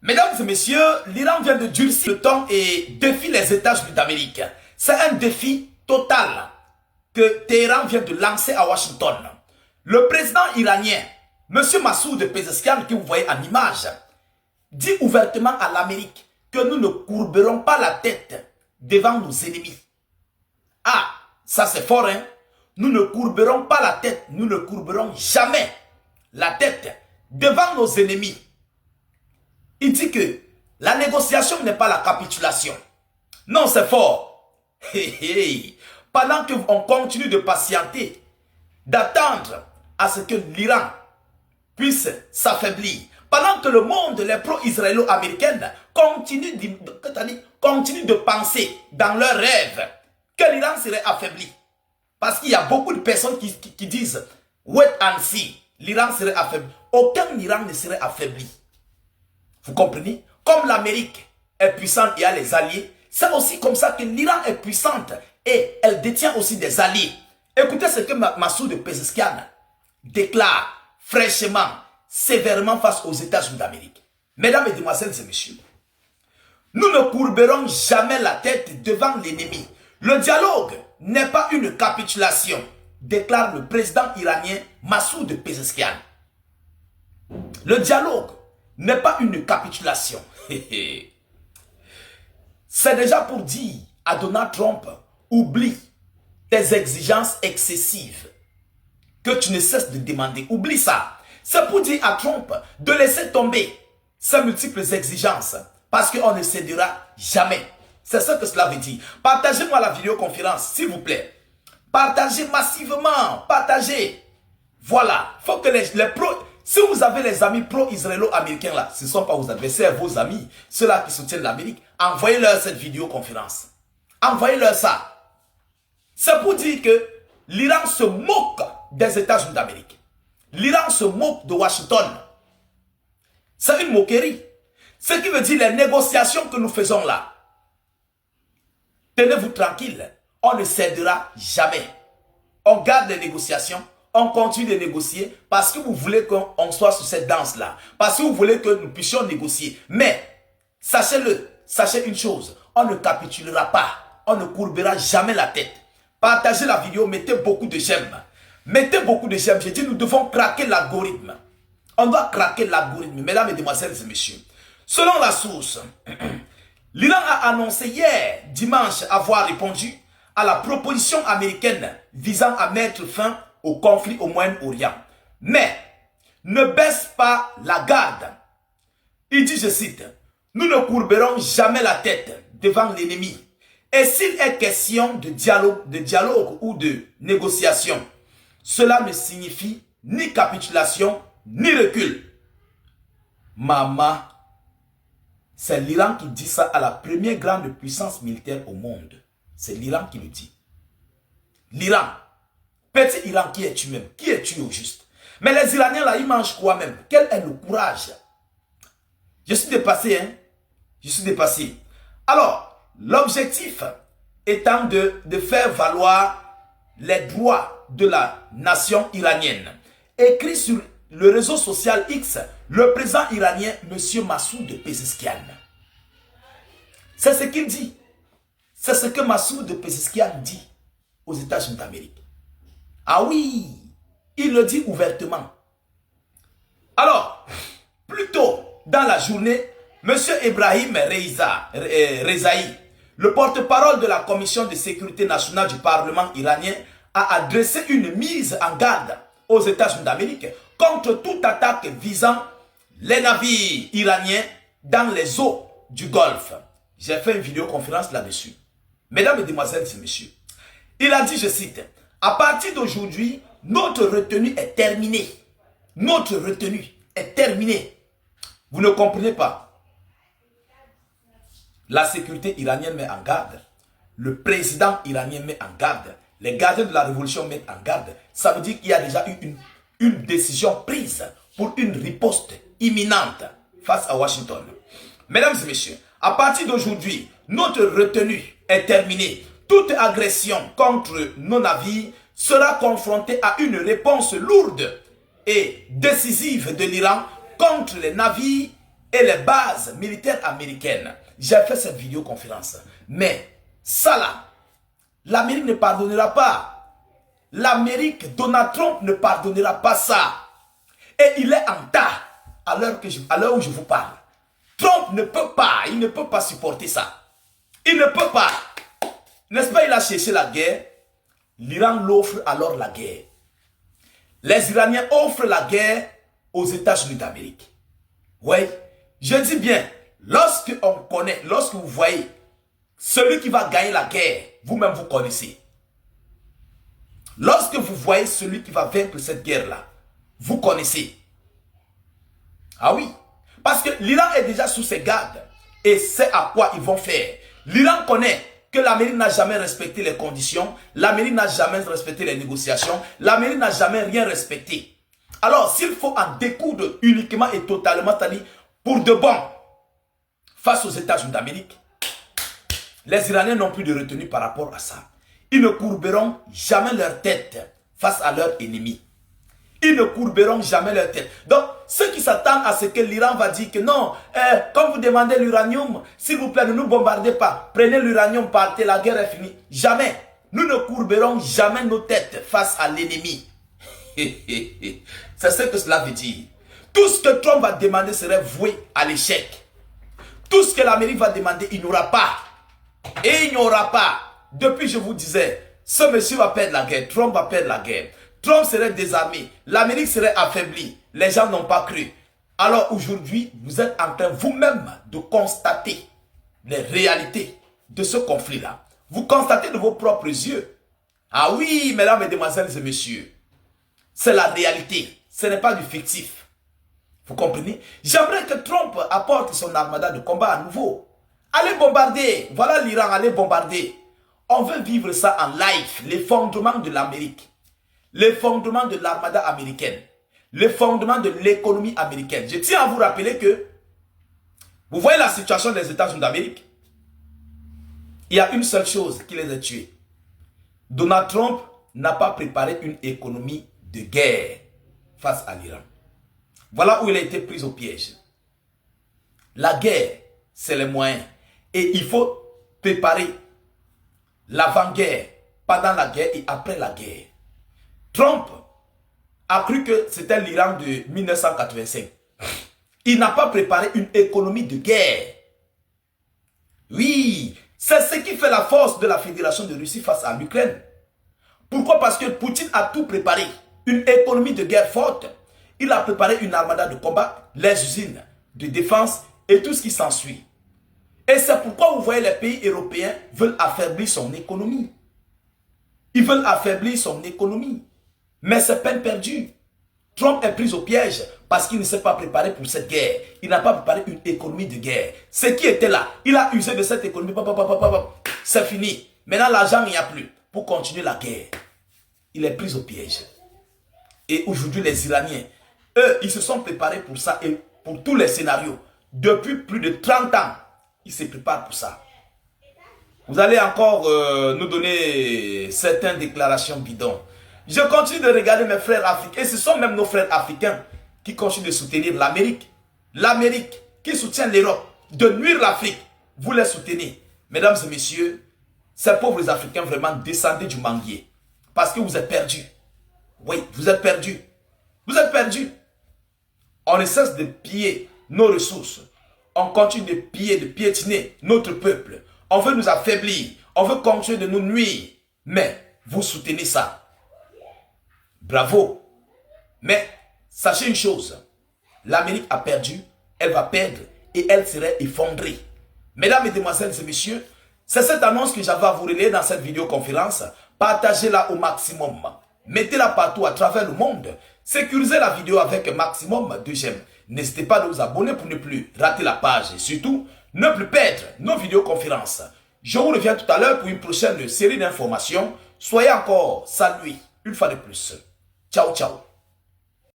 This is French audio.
Mesdames et messieurs, l'Iran vient de durcir le temps et défie les États-Unis d'Amérique. C'est un défi total que Téhéran vient de lancer à Washington. Le président iranien, M. Massoud Pezeshkian, que vous voyez en image, dit ouvertement à l'Amérique que nous ne courberons pas la tête devant nos ennemis. Ah, ça c'est fort, hein? Nous ne courberons pas la tête, nous ne courberons jamais la tête devant nos ennemis. Il dit que la négociation n'est pas la capitulation. Non, c'est fort. Pendant qu'on continue de patienter, d'attendre à ce que l'Iran puisse s'affaiblir, pendant que le monde, les pro-israélo-américaines, continuent de penser dans leurs rêves que l'Iran serait affaibli. Parce qu'il y a beaucoup de personnes qui disent « wait and see », l'Iran serait affaibli. Aucun Iran ne serait affaibli. Vous comprenez? Comme l'Amérique est puissante et a les alliés, c'est aussi comme ça que l'Iran est puissante et elle détient aussi des alliés. Écoutez ce que Massoud Pezeshkian déclare fraîchement, sévèrement face aux États-Unis d'Amérique. Mesdames, Mesdemoiselles et Messieurs, nous ne courberons jamais la tête devant l'ennemi. Le dialogue n'est pas une capitulation, déclare le président iranien Massoud Pezeshkian. Le dialogue n'est pas une capitulation. C'est déjà pour dire à Donald Trump, oublie tes exigences excessives que tu ne cesses de demander. Oublie ça. C'est pour dire à Trump de laisser tomber ses multiples exigences parce qu'on ne cédera jamais. C'est ce que cela veut dire. Partagez-moi la vidéoconférence, s'il vous plaît. Partagez massivement. Partagez. Voilà. Il faut que les pros... Si vous avez les amis pro-israélo-américains là, ce ne sont pas vos adversaires, vos amis, ceux-là qui soutiennent l'Amérique, envoyez-leur cette vidéoconférence. Envoyez-leur ça. C'est pour dire que l'Iran se moque des États-Unis d'Amérique. L'Iran se moque de Washington. C'est une moquerie. Ce qui veut dire les négociations que nous faisons là. Tenez-vous tranquille. On ne cédera jamais. On garde les négociations. On continue de négocier parce que vous voulez qu'on soit sur cette danse-là. Parce que vous voulez que nous puissions négocier. Mais, sachez-le, sachez une chose. On ne capitulera pas. On ne courbera jamais la tête. Partagez la vidéo, mettez beaucoup de j'aime. Mettez beaucoup de j'aime. J'ai dit, nous devons craquer l'algorithme. On doit craquer l'algorithme, mesdames, mesdemoiselles et messieurs. Selon la source, l'Iran a annoncé hier, dimanche, avoir répondu à la proposition américaine visant à mettre fin au conflit au Moyen-Orient. Mais ne baisse pas la garde. Il dit, je cite, nous ne courberons jamais la tête devant l'ennemi. Et s'il est question de dialogue ou de négociation, cela ne signifie ni capitulation ni recul. Maman, c'est l'Iran qui dit ça à la première grande puissance militaire au monde. C'est l'Iran qui le dit. L'Iran. Petit Iran, qui es-tu même? Qui es-tu au juste? Mais les Iraniens là, ils mangent quoi même? Quel est le courage? Je suis dépassé, hein? Je suis dépassé. Alors, l'objectif étant de faire valoir les droits de la nation iranienne. Écrit sur le réseau social X, le président iranien, M. Massoud Pezeshkian. C'est ce qu'il dit. C'est ce que Massoud Pezeshkian dit aux États-Unis d'Amérique. Ah oui, il le dit ouvertement. Alors, plus tôt dans la journée, M. Ebrahim Rezaï, le porte-parole de la Commission de sécurité nationale du Parlement iranien, a adressé une mise en garde aux États-Unis d'Amérique contre toute attaque visant les navires iraniens dans les eaux du Golfe. J'ai fait une vidéoconférence là-dessus. Mesdames, Mesdemoiselles et Messieurs, il a dit, je cite, à partir d'aujourd'hui, notre retenue est terminée. Notre retenue est terminée. Vous ne comprenez pas. La sécurité iranienne met en garde. Le président iranien met en garde. Les gardiens de la révolution mettent en garde. Ça veut dire qu'il y a déjà eu une décision prise pour une riposte imminente face à Washington. Mesdames et messieurs, à partir d'aujourd'hui, notre retenue est terminée. Toute agression contre nos navires sera confrontée à une réponse lourde et décisive de l'Iran contre les navires et les bases militaires américaines. J'ai fait cette vidéoconférence. Mais ça là, l'Amérique ne pardonnera pas. L'Amérique, Donald Trump ne pardonnera pas ça. Et il est en tas à l'heure où je vous parle. Trump ne peut pas, il ne peut pas supporter ça. Il ne peut pas. N'est-ce pas, il a cherché la guerre. L'Iran l'offre alors la guerre. Les Iraniens offrent la guerre aux États-Unis d'Amérique. Oui, je dis bien, lorsque vous voyez celui qui va gagner la guerre, vous-même vous connaissez. Lorsque vous voyez celui qui va vaincre cette guerre-là, vous connaissez. Ah oui, parce que l'Iran est déjà sous ses gardes et sait à quoi ils vont faire. L'Iran connaît que l'Amérique n'a jamais respecté les conditions, l'Amérique n'a jamais respecté les négociations, l'Amérique n'a jamais rien respecté. Alors, s'il faut en découdre uniquement et totalement, c'est-à-dire pour de bon, face aux États-Unis d'Amérique, les Iraniens n'ont plus de retenue par rapport à ça. Ils ne courberont jamais leur tête face à leurs ennemis. Ils ne courberont jamais leur tête. Donc, ceux qui s'attendent à ce que l'Iran va dire que non, comme vous demandez l'uranium, s'il vous plaît, ne nous bombardez pas. Prenez l'uranium, partez, la guerre est finie. Jamais. Nous ne courberons jamais nos têtes face à l'ennemi. C'est ce que cela veut dire. Tout ce que Trump va demander serait voué à l'échec. Tout ce que l'Amérique va demander, il n'y aura pas. Et il n'y aura pas. Depuis, je vous disais, ce monsieur va perdre la guerre. Trump va perdre la guerre. Trump serait désarmé. L'Amérique serait affaiblie. Les gens n'ont pas cru. Alors aujourd'hui, vous êtes en train vous-même de constater les réalités de ce conflit-là. Vous constatez de vos propres yeux. Ah oui, mesdames, mesdemoiselles et messieurs. C'est la réalité. Ce n'est pas du fictif. Vous comprenez? J'aimerais que Trump apporte son armada de combat à nouveau. Allez bombarder. Voilà l'Iran, allez bombarder. On veut vivre ça en live. L'effondrement de l'Amérique. L'effondrement de l'armada américaine. L'effondrement de l'économie américaine. Je tiens à vous rappeler que vous voyez la situation des États-Unis d'Amérique. Il y a une seule chose qui les a tués. Donald Trump n'a pas préparé une économie de guerre face à l'Iran. Voilà où il a été pris au piège. La guerre, c'est les moyens. Et il faut préparer l'avant-guerre, pendant la guerre et après la guerre. Trump a cru que c'était l'Iran de 1985. Il n'a pas préparé une économie de guerre. Oui, c'est ce qui fait la force de la Fédération de Russie face à l'Ukraine. Pourquoi? Parce que Poutine a tout préparé. Une économie de guerre forte. Il a préparé une armada de combat, les usines de défense et tout ce qui s'ensuit. Et c'est pourquoi vous voyez les pays européens veulent affaiblir son économie. Ils veulent affaiblir son économie. Mais c'est peine perdue. Trump est pris au piège parce qu'il ne s'est pas préparé pour cette guerre. Il n'a pas préparé une économie de guerre. Ce qui était là, il a usé de cette économie. C'est fini. Maintenant, l'argent, il n'y a plus. Pour continuer la guerre, il est pris au piège. Et aujourd'hui, les Iraniens, eux, ils se sont préparés pour ça et pour tous les scénarios. Depuis plus de 30 ans, ils se préparent pour ça. Vous allez encore nous donner certaines déclarations bidons. Je continue de regarder mes frères africains. Et ce sont même nos frères africains qui continuent de soutenir l'Amérique. L'Amérique qui soutient l'Europe. De nuire l'Afrique. Vous les soutenez. Mesdames et messieurs, ces pauvres Africains vraiment descendez du manguier. Parce que vous êtes perdus. Oui, vous êtes perdus. Vous êtes perdus. On ne cesse de piller nos ressources. On continue de piller, de piétiner notre peuple. On veut nous affaiblir. On veut continuer de nous nuire. Mais vous soutenez ça. Bravo. Mais sachez une chose. L'Amérique a perdu. Elle va perdre. Et elle serait effondrée. Mesdames, mesdemoiselles et messieurs, c'est cette annonce que j'avais à vous relayer dans cette vidéoconférence. Partagez-la au maximum. Mettez-la partout à travers le monde. Sécurisez la vidéo avec un maximum de j'aime. N'hésitez pas à vous abonner pour ne plus rater la page. Et surtout, ne plus perdre nos vidéoconférences. Je vous reviens tout à l'heure pour une prochaine série d'informations. Soyez encore salués une fois de plus. Ciao, ciao.